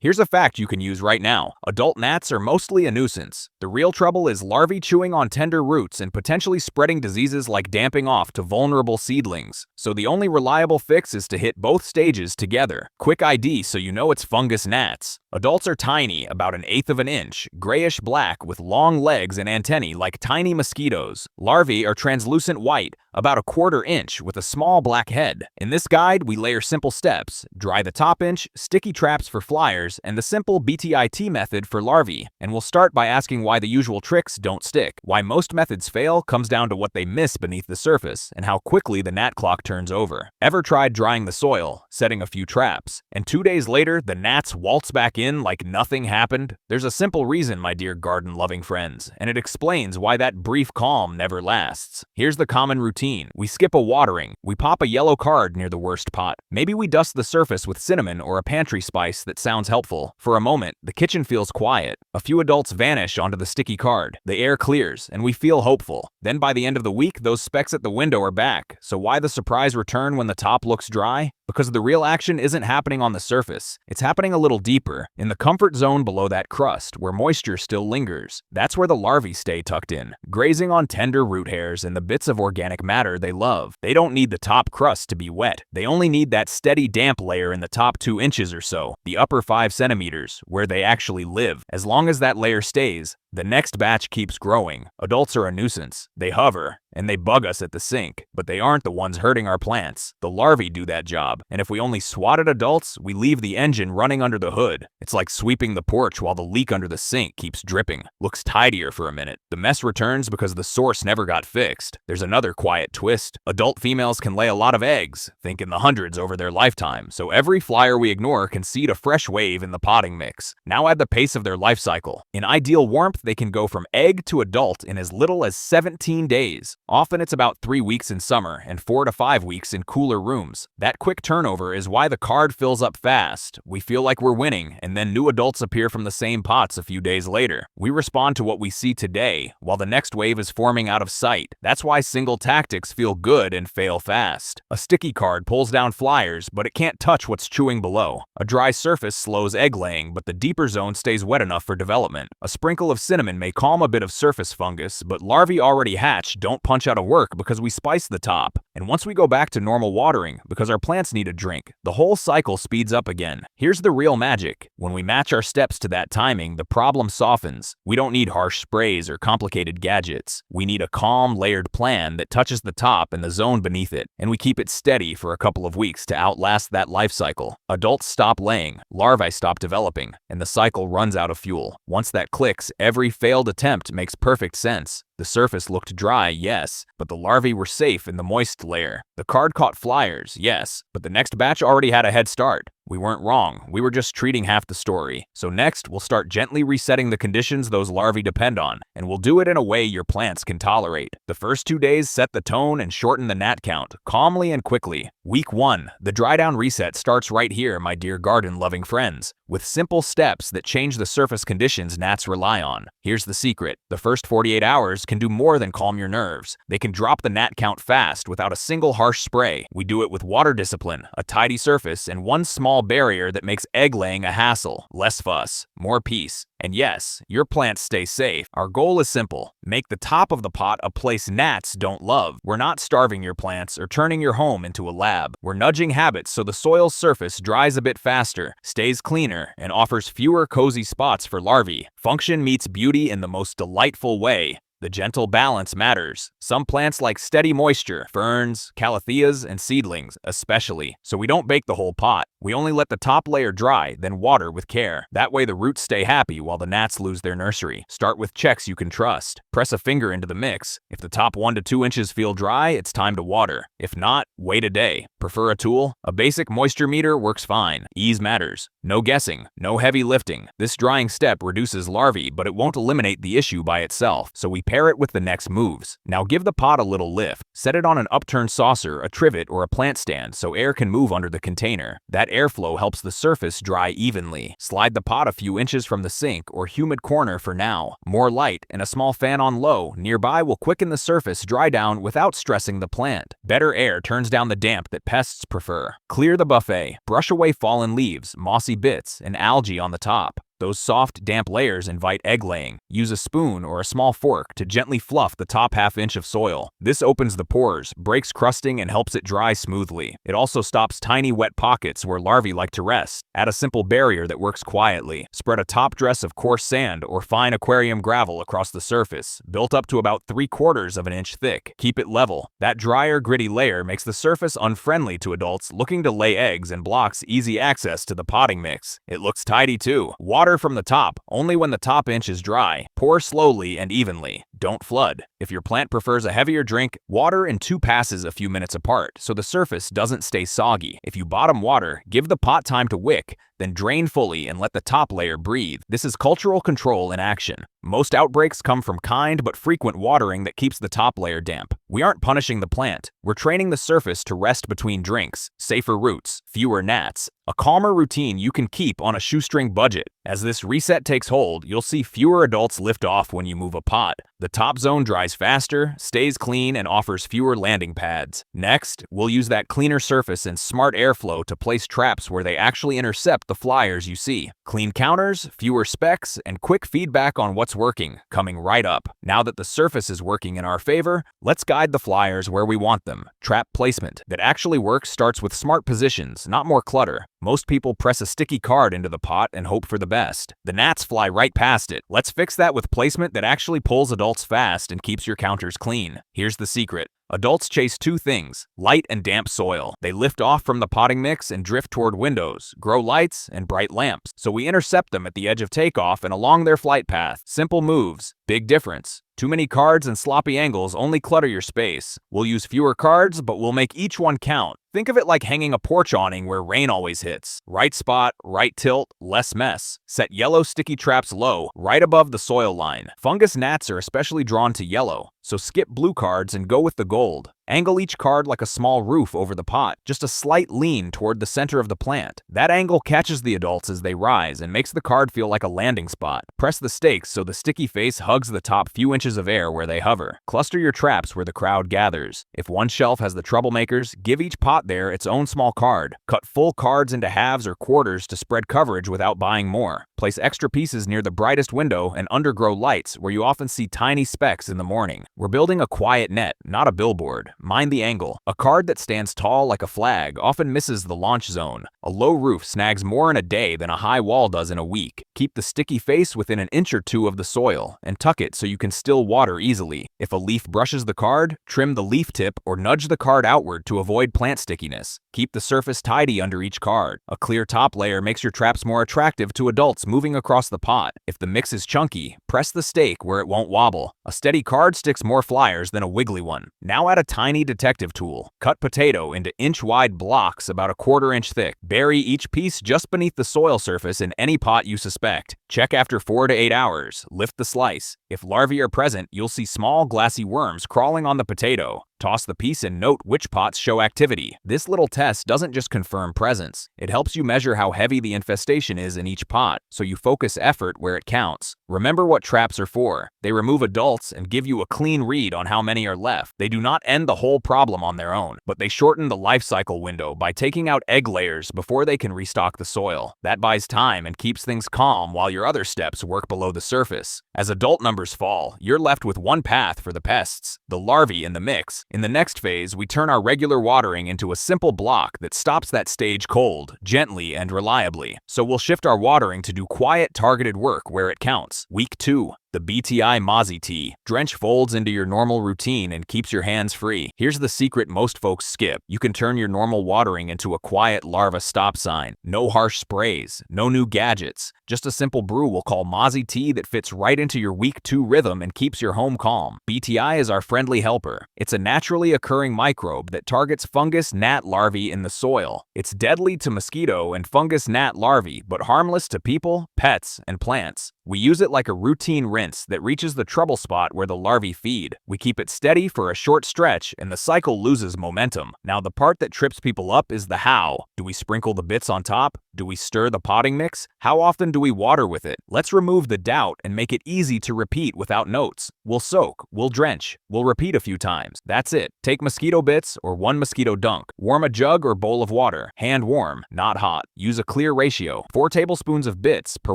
Here's a fact you can use right now. Adult gnats are mostly a nuisance. The real trouble is larvae chewing on tender roots and potentially spreading diseases like damping off to vulnerable seedlings. So the only reliable fix is to hit both stages together. Quick ID so you know it's fungus gnats. Adults are tiny, about 1/8 of an inch, grayish-black with long legs and antennae like tiny mosquitoes. Larvae are translucent white, about 1/4 inch with a small black head. In this guide, we layer simple steps: dry the top inch, sticky traps for flyers, and the simple BTIT method for larvae. And we'll start by asking why the usual tricks don't stick. Why most methods fail comes down to what they miss beneath the surface and how quickly the gnat clock turns over. Ever tried drying the soil, setting a few traps, and 2 days later the gnats waltz back in like nothing happened? There's a simple reason, my dear garden-loving friends, and it explains why that brief calm never lasts. Here's the common routine. We skip a watering. We pop a yellow card near the worst pot. Maybe we dust the surface with cinnamon or a pantry spice that sounds helpful. For a moment, the kitchen feels quiet. A few adults vanish onto the sticky card. The air clears, and we feel hopeful. Then by the end of the week, those specks at the window are back. So why the surprise return when the top looks dry? Because the real action isn't happening on the surface. It's happening a little deeper, in the comfort zone below that crust, where moisture still lingers. That's where the larvae stay tucked in, grazing on tender root hairs and the bits of organic matter they love. They don't need the top crust to be wet. They only need that steady damp layer in the top 2 inches or so, the upper 5 centimeters, where they actually live. As long as that layer stays, the next batch keeps growing. Adults are a nuisance. They hover, and they bug us at the sink, but they aren't the ones hurting our plants. The larvae do that job, and if we only swatted adults, we leave the engine running under the hood. It's like sweeping the porch while the leak under the sink keeps dripping. Looks tidier for a minute. The mess returns because the source never got fixed. There's another quiet twist. Adult females can lay a lot of eggs, think in the hundreds over their lifetime, so every flyer we ignore can seed a fresh wave in the potting mix. Now add the pace of their life cycle. In ideal warmth, they can go from egg to adult in as little as 17 days. Often it's about 3 weeks in summer and 4 to 5 weeks in cooler rooms. That quick turnover is why the card fills up fast. We feel like we're winning, and then new adults appear from the same pots a few days later. We respond to what we see today, while the next wave is forming out of sight. That's why single tactics feel good and fail fast. A sticky card pulls down flyers, but it can't touch what's chewing below. A dry surface slows egg laying, but the deeper zone stays wet enough for development. A sprinkle of cinnamon may calm a bit of surface fungus, but larvae already hatched don't punch out of work because we spice the top. And once we go back to normal watering, because our plants need a drink, the whole cycle speeds up again. Here's the real magic. When we match our steps to that timing, the problem softens. We don't need harsh sprays or complicated gadgets. We need a calm, layered plan that touches the top and the zone beneath it, and we keep it steady for a couple of weeks to outlast that life cycle. Adults stop laying, larvae stop developing, and the cycle runs out of fuel. Once that clicks, every failed attempt makes perfect sense. The surface looked dry, yes, but the larvae were safe in the moist layer. The card caught flyers, yes, but the next batch already had a head start. We weren't wrong, we were just treating half the story. So next, we'll start gently resetting the conditions those larvae depend on, and we'll do it in a way your plants can tolerate. The first 2 days set the tone and shorten the gnat count, calmly and quickly. Week 1, the dry down reset starts right here, my dear garden-loving friends, with simple steps that change the surface conditions gnats rely on. Here's the secret. The first 48 hours can do more than calm your nerves. They can drop the gnat count fast without a single harsh spray. We do it with water discipline, a tidy surface, and one small barrier that makes egg laying a hassle. Less fuss, more peace. And yes, your plants stay safe. Our goal is simple. Make the top of the pot a place gnats don't love. We're not starving your plants or turning your home into a lab. We're nudging habits so the soil's surface dries a bit faster, stays cleaner, and offers fewer cozy spots for larvae. Function meets beauty in the most delightful way. The gentle balance matters. Some plants like steady moisture, ferns, calatheas, and seedlings especially, so we don't bake the whole pot. We only let the top layer dry, then water with care. That way the roots stay happy while the gnats lose their nursery. Start with checks you can trust. Press a finger into the mix. If the top 1 to 2 inches feel dry, it's time to water. If not, wait a day. Prefer a tool? A basic moisture meter works fine. Ease matters. No guessing, no heavy lifting. This drying step reduces larvae, but it won't eliminate the issue by itself, so we pair it with the next moves. Now give the pot a little lift. Set it on an upturned saucer, a trivet, or a plant stand so air can move under the container. That airflow helps the surface dry evenly. Slide the pot a few inches from the sink or humid corner for now. More light and a small fan on low nearby will quicken the surface dry down without stressing the plant. Better air turns down the damp that pests prefer. Clear the buffet. Brush away fallen leaves, mossy bits, and algae on the top. Those soft, damp layers invite egg laying. Use a spoon or a small fork to gently fluff the top half-inch of soil. This opens the pores, breaks crusting, and helps it dry smoothly. It also stops tiny wet pockets where larvae like to rest. Add a simple barrier that works quietly. Spread a top dress of coarse sand or fine aquarium gravel across the surface, built up to about 3/4 of an inch thick. Keep it level. That drier, gritty layer makes the surface unfriendly to adults looking to lay eggs and blocks easy access to the potting mix. It looks tidy too. Water from the top, only when the top inch is dry. Pour slowly and evenly. Don't flood. If your plant prefers a heavier drink, water in 2 passes a few minutes apart so the surface doesn't stay soggy. If you bottom water, give the pot time to wick, then drain fully and let the top layer breathe. This is cultural control in action. Most outbreaks come from kind but frequent watering that keeps the top layer damp. We aren't punishing the plant. We're training the surface to rest between drinks, safer roots, fewer gnats. A calmer routine you can keep on a shoestring budget. As this reset takes hold, you'll see fewer adults lift off when you move a pot. The top zone dries faster, stays clean, and offers fewer landing pads. Next, we'll use that cleaner surface and smart airflow to place traps where they actually intercept the flyers you see. Clean counters, fewer specks, and quick feedback on what's working, coming right up. Now that the surface is working in our favor, let's guide the flyers where we want them. Trap placement that actually works starts with smart positions, not more clutter. Most people press a sticky card into the pot and hope for the best. The gnats fly right past it. Let's fix that with placement that actually pulls adults fast and keeps your counters clean. Here's the secret. Adults chase 2 things, light and damp soil. They lift off from the potting mix and drift toward windows, grow lights, and bright lamps. So we intercept them at the edge of takeoff and along their flight path. Simple moves, big difference. Too many cards and sloppy angles only clutter your space. We'll use fewer cards, but we'll make each one count. Think of it like hanging a porch awning where rain always hits. Right spot, right tilt, less mess. Set yellow sticky traps low, right above the soil line. Fungus gnats are especially drawn to yellow, so skip blue cards and go with the gold. Angle each card like a small roof over the pot, just a slight lean toward the center of the plant. That angle catches the adults as they rise and makes the card feel like a landing spot. Press the stakes so the sticky face hugs the top few inches of air where they hover. Cluster your traps where the crowd gathers. If one shelf has the troublemakers, give each pot there its own small card. Cut full cards into halves or quarters to spread coverage without buying more. Place extra pieces near the brightest window and undergrow lights where you often see tiny specks in the morning. We're building a quiet net, not a billboard. Mind the angle. A card that stands tall like a flag often misses the launch zone. A low roof snags more in a day than a high wall does in a week. Keep the sticky face within an inch or two of the soil and tuck it so you can still water easily. If a leaf brushes the card, trim the leaf tip or nudge the card outward to avoid plant stickiness. Keep the surface tidy under each card. A clear top layer makes your traps more attractive to adults moving across the pot. If the mix is chunky, press the stake where it won't wobble. A steady card sticks more flyers than a wiggly one. Now add a tiny detective tool. Cut potato into inch-wide blocks about a 1/4 inch thick. Bury each piece just beneath the soil surface in any pot you suspect. Check after 4 to 8 hours. Lift the slice. If larvae are present, you'll see small glassy worms crawling on the potato. Toss the piece and note which pots show activity. This little test doesn't just confirm presence. It helps you measure how heavy the infestation is in each pot, so you focus effort where it counts. Remember what traps are for. They remove adults and give you a clean read on how many are left. They do not end the whole problem on their own, but they shorten the life cycle window by taking out egg layers before they can restock the soil. That buys time and keeps things calm while your other steps work below the surface. As adult numbers fall, you're left with one path for the pests, the larvae in the mix. In the next phase, we turn our regular watering into a simple block that stops that stage cold, gently and reliably. So we'll shift our watering to do quiet, targeted work where it counts. Week 2. The BTI Mozzie Tea. Drench folds into your normal routine and keeps your hands free. Here's the secret most folks skip. You can turn your normal watering into a quiet larva stop sign. No harsh sprays, no new gadgets. Just a simple brew we'll call Mozzie Tea that fits right into your week 2 rhythm and keeps your home calm. BTI is our friendly helper. It's a naturally occurring microbe that targets fungus gnat larvae in the soil. It's deadly to mosquito and fungus gnat larvae, but harmless to people, pets, and plants. We use it like a routine rinse that reaches the trouble spot where the larvae feed. We keep it steady for a short stretch and the cycle loses momentum. Now the part that trips people up is the how. Do we sprinkle the bits on top? Do we stir the potting mix? How often do we water with it? Let's remove the doubt and make it easy to repeat without notes. We'll soak, we'll drench, we'll repeat a few times. That's it. Take mosquito bits or 1 mosquito dunk. Warm a jug or bowl of water. Hand warm, not hot. Use a clear ratio. 4 tablespoons of bits per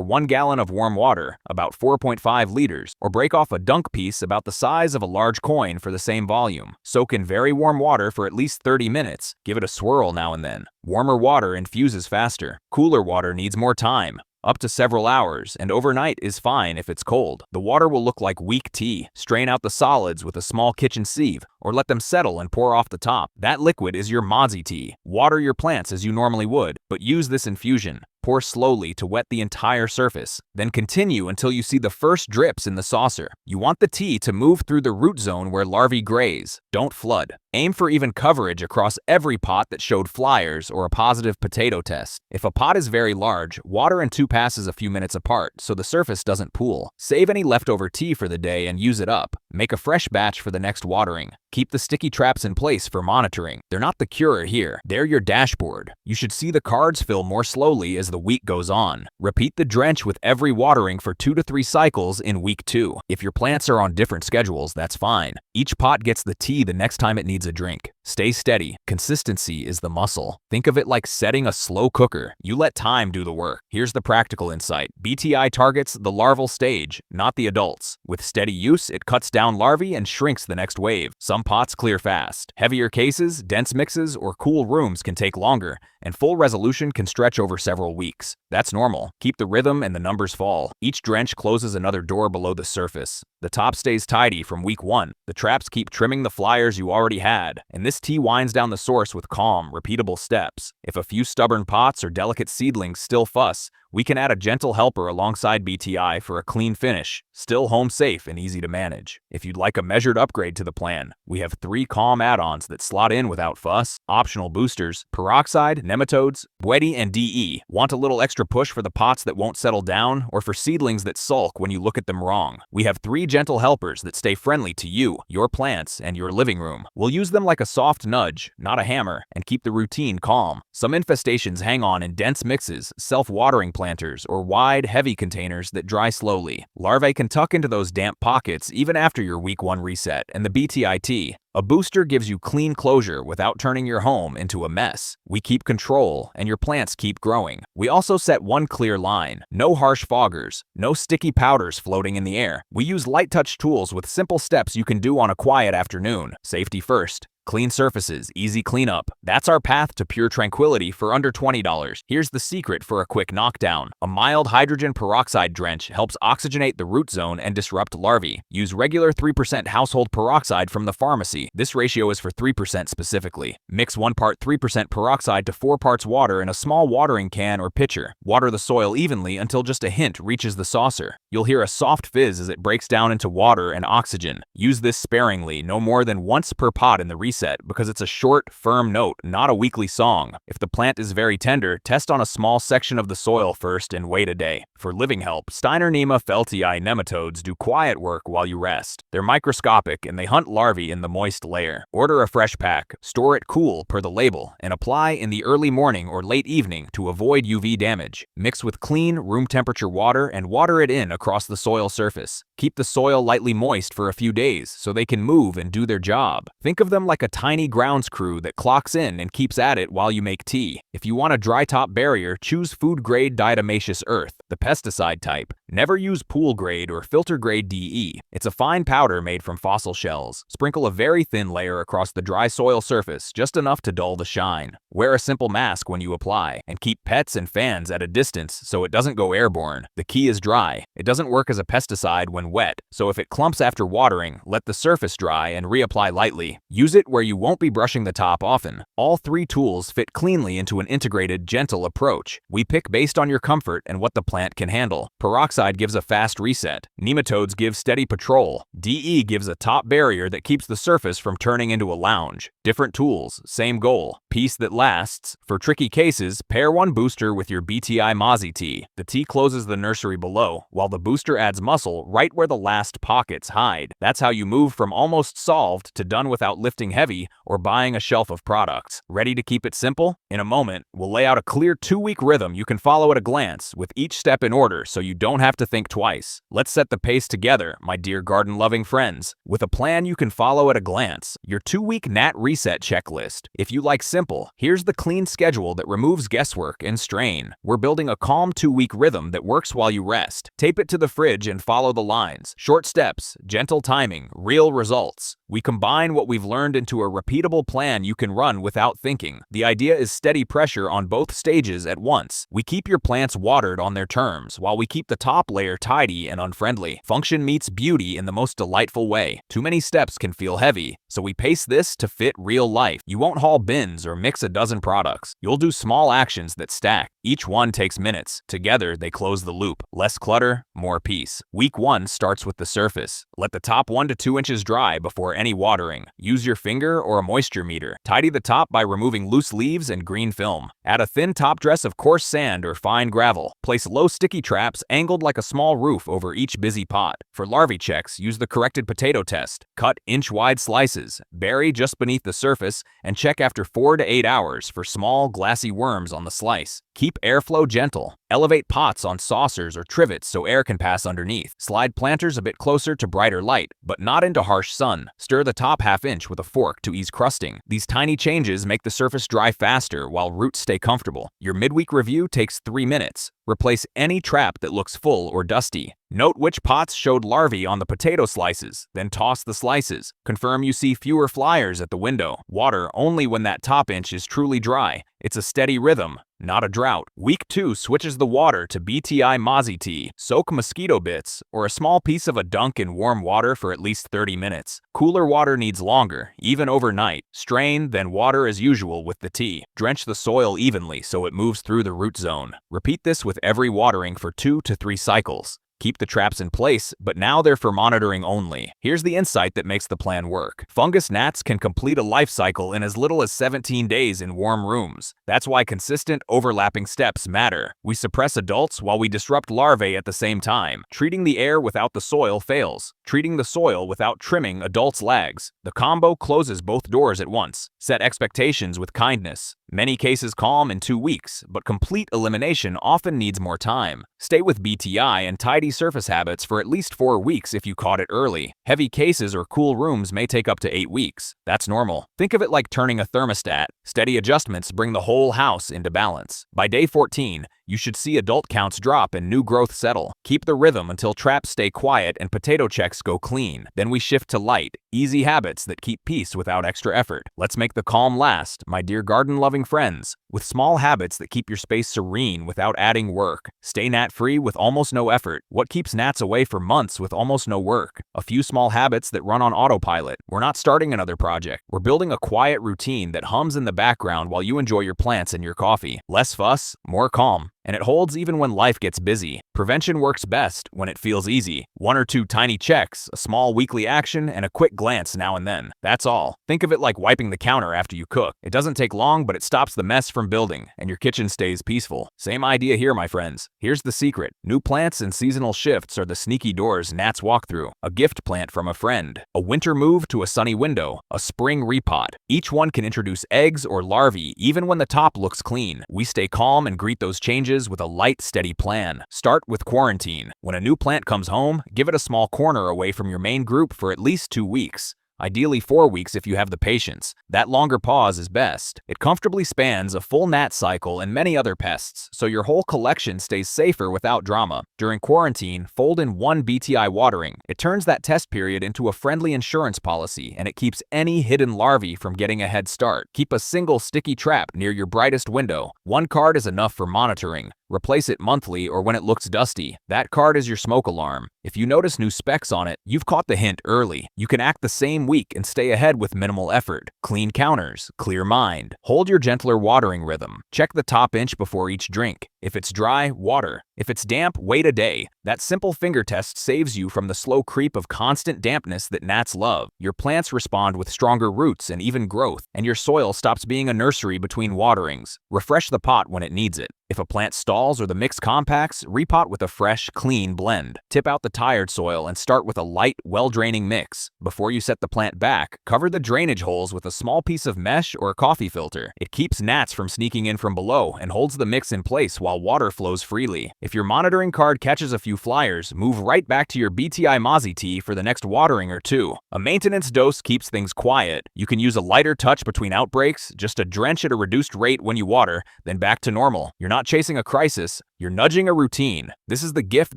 1 gallon of warm water, about 4.5 liters, or break off a dunk piece about the size of a large coin for the same volume. Soak in very warm water for at least 30 minutes. Give it a swirl now and then. Warmer water infuses faster. Cooler water needs more time, up to several hours, and overnight is fine if it's cold. The water will look like weak tea. Strain out the solids with a small kitchen sieve, or let them settle and pour off the top. That liquid is your Mozzie tea. Water your plants as you normally would, but use this infusion. Pour slowly to wet the entire surface, then continue until you see the first drips in the saucer. You want the tea to move through the root zone where larvae graze. Don't flood. Aim for even coverage across every pot that showed flyers or a positive potato test. If a pot is very large, water in 2 passes a few minutes apart so the surface doesn't pool. Save any leftover tea for the day and use it up. Make a fresh batch for the next watering. Keep the sticky traps in place for monitoring. They're not the cure here, they're your dashboard. You should see the cards fill more slowly as the week goes on. Repeat the drench with every watering for 2 to 3 cycles in week 2. If your plants are on different schedules, that's fine. Each pot gets the tea the next time it needs a drink. Stay steady. Consistency is the muscle. Think of it like setting a slow cooker. You let time do the work. Here's the practical insight. BTI targets the larval stage, not the adults. With steady use, it cuts down larvae and shrinks the next wave. Some pots clear fast. Heavier cases, dense mixes, or cool rooms can take longer, and full resolution can stretch over several weeks. That's normal. Keep the rhythm and the numbers fall. Each drench closes another door below the surface. The top stays tidy from week 1. The traps keep trimming the flyers you already had, and this tea winds down the source with calm, repeatable steps. If a few stubborn pots or delicate seedlings still fuss, we can add a gentle helper alongside BTI for a clean finish, still home safe and easy to manage. If you'd like a measured upgrade to the plan, we have 3 calm add-ons that slot in without fuss, optional boosters, peroxide, nematodes, Bwedi, and DE. Want a little extra push for the pots that won't settle down, or for seedlings that sulk when you look at them wrong? We have 3 gentle helpers that stay friendly to you, your plants, and your living room. We'll use them like a soft nudge, not a hammer, and keep the routine calm. Some infestations hang on in dense mixes, self-watering planters, or wide, heavy containers that dry slowly. Larvae can tuck into those damp pockets even after your week 1 reset and the BTIT. A booster gives you clean closure without turning your home into a mess. We keep control, and your plants keep growing. We also set one clear line. No harsh foggers, no sticky powders floating in the air. We use light touch tools with simple steps you can do on a quiet afternoon. Safety first. Clean surfaces, easy cleanup. That's our path to pure tranquility for under $20. Here's the secret for a quick knockdown. A mild hydrogen peroxide drench helps oxygenate the root zone and disrupt larvae. Use regular 3% household peroxide from the pharmacy. This ratio is for 3% specifically. Mix 1 part 3% peroxide to 4 parts water in a small watering can or pitcher. Water the soil evenly until just a hint reaches the saucer. You'll hear a soft fizz as it breaks down into water and oxygen. Use this sparingly, no more than once per pot in the reset, because it's a short, firm note, not a weekly song. If the plant is very tender, test on a small section of the soil first and wait a day. For living help, Steinernema feltii nematodes do quiet work while you rest. They're microscopic and they hunt larvae in the moist layer. Order a fresh pack, store it cool per the label, and apply in the early morning or late evening to avoid UV damage. Mix with clean, room temperature water and water it in across the soil surface. Keep the soil lightly moist for a few days so they can move and do their job. Think of them like a tiny grounds crew that clocks in and keeps at it while you make tea. If you want a dry top barrier, choose food-grade diatomaceous earth, the pesticide type. Never use pool-grade or filter-grade DE. It's a fine powder made from fossil shells. Sprinkle a very thin layer across the dry soil surface, just enough to dull the shine. Wear a simple mask when you apply, and keep pets and fans at a distance so it doesn't go airborne. The key is dry. It doesn't work as a pesticide when wet, so if it clumps after watering, let the surface dry and reapply lightly. Use it where you won't be brushing the top often. All 3 tools fit cleanly into an integrated, gentle approach. We pick based on your comfort and what the plant can handle. Peroxide Peroxide gives a fast reset. Nematodes give steady patrol. DE gives a top barrier that keeps the surface from turning into a lounge. Different tools, same goal. Peace that lasts. For tricky cases, pair one booster with your BTI Mozzie Tea. The tea closes the nursery below, while the booster adds muscle right where the last pockets hide. That's how you move from almost solved to done without lifting heavy or buying a shelf of products. Ready to keep it simple? In a moment, we'll lay out a clear 2-week rhythm you can follow at a glance, with each step in order so you don't have to think twice. Let's set the pace together, my dear garden-loving friends, with a plan you can follow at a glance. Your 2-week Gnat Reset checklist. If you like simple, here's the clean schedule that removes guesswork and strain. We're building a calm 2-week rhythm that works while you rest. Tape it to the fridge and follow the lines. Short steps, gentle timing, real results. We combine what we've learned into a repeatable plan you can run without thinking. The idea is steady pressure on both stages at once. We keep your plants watered on their terms, while we keep the top layer tidy and unfriendly. Function meets beauty in the most delightful way. Too many steps can feel heavy, so we pace this to fit real life. You won't haul bins or mix a dozen products. You'll do small actions that stack. Each one takes minutes. Together, they close the loop. Less clutter, more peace. Week 1 starts with the surface. Let the top 1 to 2 inches dry before any watering. Use your finger or a moisture meter. Tidy the top by removing loose leaves and green film. Add a thin top dress of coarse sand or fine gravel. Place low sticky traps angled like a small roof over each busy pot. For larvae checks, use the corrected potato test. Cut inch-wide slices. Bury just beneath the surface and check after 4 to 8 hours for small, glassy worms on the slice. Keep airflow gentle. Elevate pots on saucers or trivets so air can pass underneath. Slide planters a bit closer to brighter light, but not into harsh sun. Stir the top half-inch with a fork to ease crusting. These tiny changes make the surface dry faster while roots stay comfortable. Your midweek review takes 3 minutes. Replace any trap that looks full or dusty. Note which pots showed larvae on the potato slices, then toss the slices. Confirm you see fewer flyers at the window. Water only when that top inch is truly dry. It's a steady rhythm, not a drought. Week 2 switches the water to BTI Mozzie Tea. Soak mosquito bits or a small piece of a dunk in warm water for at least 30 minutes. Cooler water needs longer, even overnight. Strain, then water as usual with the tea. Drench the soil evenly so it moves through the root zone. Repeat this with every watering for 2 to 3 cycles. Keep the traps in place, but now they're for monitoring only. Here's the insight that makes the plan work. Fungus gnats can complete a life cycle in as little as 17 days in warm rooms. That's why consistent, overlapping steps matter. We suppress adults while we disrupt larvae at the same time. Treating the air without the soil fails. Treating the soil without trimming adults lags. The combo closes both doors at once. Set expectations with kindness. Many cases calm in 2 weeks, but complete elimination often needs more time. Stay with BTI and tidy surface habits for at least 4 weeks if you caught it early. Heavy cases or cool rooms may take up to 8 weeks. That's normal. Think of it like turning a thermostat. Steady adjustments bring the whole house into balance. By day 14, you should see adult counts drop and new growth settle. Keep the rhythm until traps stay quiet and potato checks go clean. Then we shift to light, easy habits that keep peace without extra effort. Let's make the calm last, my dear garden-loving friends, with small habits that keep your space serene without adding work. Stay gnat-free with almost no effort. What keeps gnats away for months with almost no work? A few small habits that run on autopilot. We're not starting another project. We're building a quiet routine that hums in the background while you enjoy your plants and your coffee. Less fuss, more calm. And it holds even when life gets busy. Prevention works best when it feels easy. 1 or 2 tiny checks, a small weekly action, and a quick glance now and then. That's all. Think of it like wiping the counter after you cook. It doesn't take long, but it stops the mess from building, and your kitchen stays peaceful. Same idea here, my friends. Here's the secret. New plants and seasonal shifts are the sneaky doors gnats walk through. A gift plant from a friend. A winter move to a sunny window. A spring repot. Each one can introduce eggs or larvae even when the top looks clean. We stay calm and greet those changes with a light, steady plan. Start with quarantine. When a new plant comes home, give it a small corner away from your main group for at least 2 weeks. Ideally 4 weeks if you have the patience. That longer pause is best. It comfortably spans a full gnat cycle and many other pests, so your whole collection stays safer without drama. During quarantine, fold in 1 BTI watering. It turns that test period into a friendly insurance policy, and it keeps any hidden larvae from getting a head start. Keep a single sticky trap near your brightest window. 1 card is enough for monitoring. Replace it monthly or when it looks dusty. That card is your smoke alarm. If you notice new specks on it, you've caught the hint early. You can act the same week and stay ahead with minimal effort. Clean counters, clear mind. Hold your gentler watering rhythm. Check the top inch before each drink. If it's dry, water. If it's damp, wait a day. That simple finger test saves you from the slow creep of constant dampness that gnats love. Your plants respond with stronger roots and even growth, and your soil stops being a nursery between waterings. Refresh the pot when it needs it. If a plant stalls or the mix compacts, repot with a fresh, clean blend. Tip out the tired soil and start with a light, well-draining mix. Before you set the plant back, cover the drainage holes with a small piece of mesh or a coffee filter. It keeps gnats from sneaking in from below and holds the mix in place while water flows freely. If your monitoring card catches a few flyers, move right back to your BTI Mozzie tea for the next watering or two. A maintenance dose keeps things quiet. You can use a lighter touch between outbreaks, just a drench at a reduced rate when you water, then back to normal. You're not chasing a crisis, you're nudging a routine. This is the gift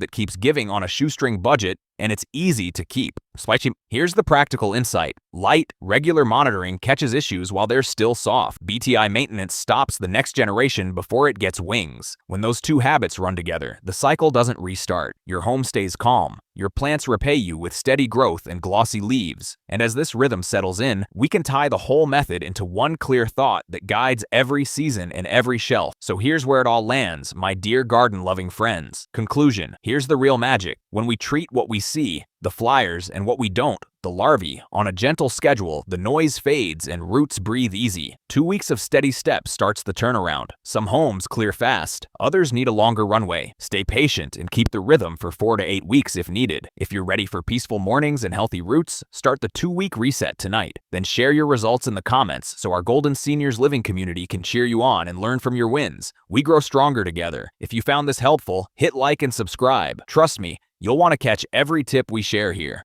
that keeps giving on a shoestring budget, and it's easy to keep. Here's the practical insight. Light, regular monitoring catches issues while they're still soft. BTI maintenance stops the next generation before it gets wings. When those two habits run together, the cycle doesn't restart. Your home stays calm. Your plants repay you with steady growth and glossy leaves. And as this rhythm settles in, we can tie the whole method into one clear thought that guides every season and every shelf. So here's where it all lands, my dear garden-loving friends. Conclusion. Here's the real magic. When we treat what we see, the flyers, and what we don't, the larvae, on a gentle schedule, the noise fades and roots breathe easy. 2 weeks of steady steps starts the turnaround. Some homes clear fast, others need a longer runway. Stay patient and keep the rhythm for 4 to 8 weeks if needed. If you're ready for peaceful mornings and healthy roots, start the 2-week reset tonight. Then share your results in the comments so our Golden Seniors Living community can cheer you on and learn from your wins. We grow stronger together. If you found this helpful, hit like and subscribe. Trust me, you'll want to catch every tip we share here.